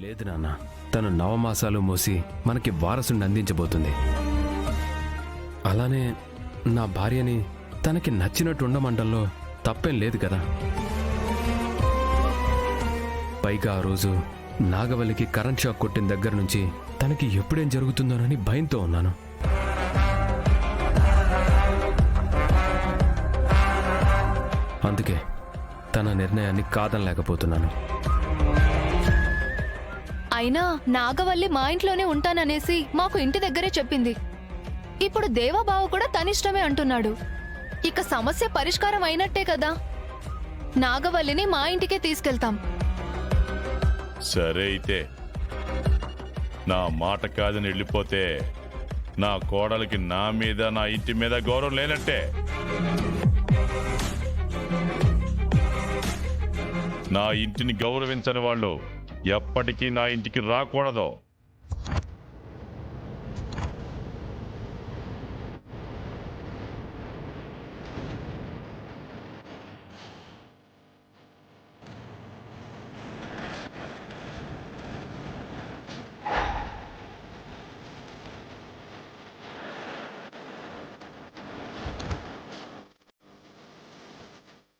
లేదు నాన్న, తను నవమాసాలు మోసి మనకి వారసుని అందించబోతుంది. అలానే నా భార్యని తనకి నచ్చినట్టు ఉండమంటంలో తప్పేం లేదు కదా. పైగా ఆ రోజు నాగవల్లికి కరెంట్ షాక్ కొట్టిన దగ్గర నుంచి తనకి ఎప్పుడేం జరుగుతుందోనని భయంతో ఉన్నాను. అందుకే తన నిర్ణయాన్ని కాదనలేకపోతున్నాను. అయినా నాగవల్లి మా ఇంట్లోనే ఉంటాననేసి మాకు ఇంటి దగ్గరే చెప్పింది. ఇప్పుడు దేవాబావ కూడా తనిష్టమే అంటున్నాడు. ఇక సమస్య పరిష్కారం అయినట్టే కదా. నాగవల్లిని మా ఇంటికే తీసుకెళ్తాం. సరే అయితే నా మాట కాదని వెళ్ళిపోతే నా కోడలికి నా మీద నా ఇంటి మీద గౌరవం లేనట్టే. నా ఇంటిని గౌరవించని వాళ్ళు ఎప్పటికీ నా ఇంటికి రాకూడదు.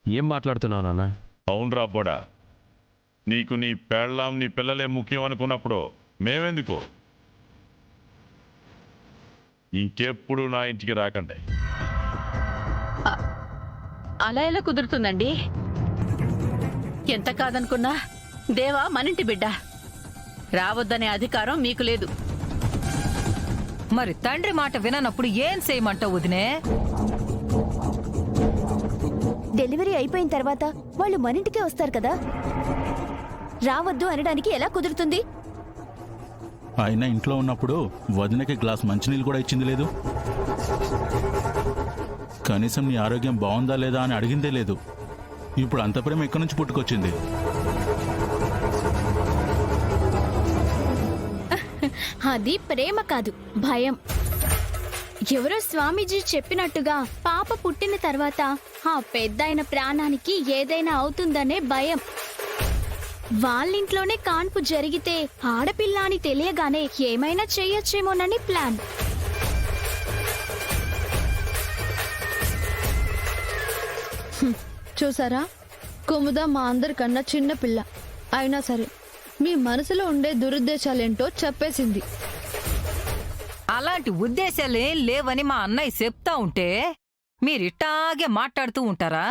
ఏం మాట్లాడుతున్నావు నాన్న? అవునరా బోడా, నీకు నీ పెళ్ళాం నీ పిల్లలే ముఖ్యం అనుకున్నప్పుడు మేమెందుకు? ఇంకెప్పుడు నా ఇంటికి రాకండి. అలా ఎలా కుదురుతుందండి? ఎంత కాదనుకున్నా దేవా మనింటి బిడ్డ. రావద్దనే అధికారం మీకు లేదు. మరి తండ్రి మాట విననప్పుడు ఏం చేయమంటావు వదినే? డెలివరీ అయిపోయిన తర్వాత వాళ్ళు మనింటికే వస్తారు కదా, రావద్దు అనడానికి ఎలా కుదురుతుంది? ఆయన ఇంట్లో ఉన్నప్పుడు వదినకి గ్లాస్ మంచినీళ్ళు కూడా ఇచ్చింది లేదు. కనీసం నీ ఆరోగ్యం బాగుందా లేదా అని అడిగిందే లేదు. ఇప్పుడు అంత ప్రేమ ఎక్కడి నుంచి పుట్టుకొచ్చింది? అది ప్రేమ కాదు, భయం. ఎవరో స్వామీజీ చెప్పినట్టుగా పాప పుట్టిన తర్వాత ఆ పెద్దాయన ప్రాణానికి ఏదైనా అవుతుందనే భయం. వాళ్ళింట్లోనే కాన్పు జరిగితే ఆడపిల్ల అని తెలియగానే ఏమైనా చెయ్యొచ్చేమోనని ప్లాన్. చూసారా, కుముద మా అందరికన్నా చిన్న పిల్ల అయినా సరే మీ మనసులో ఉండే దురుద్దేశాలేంటో చెప్పేసింది. అలాంటి ఉద్దేశాలేం లేవని మా అన్నయ్య చెప్తా ఉంటే మీరిట్టాగే మాట్లాడుతూ ఉంటారా?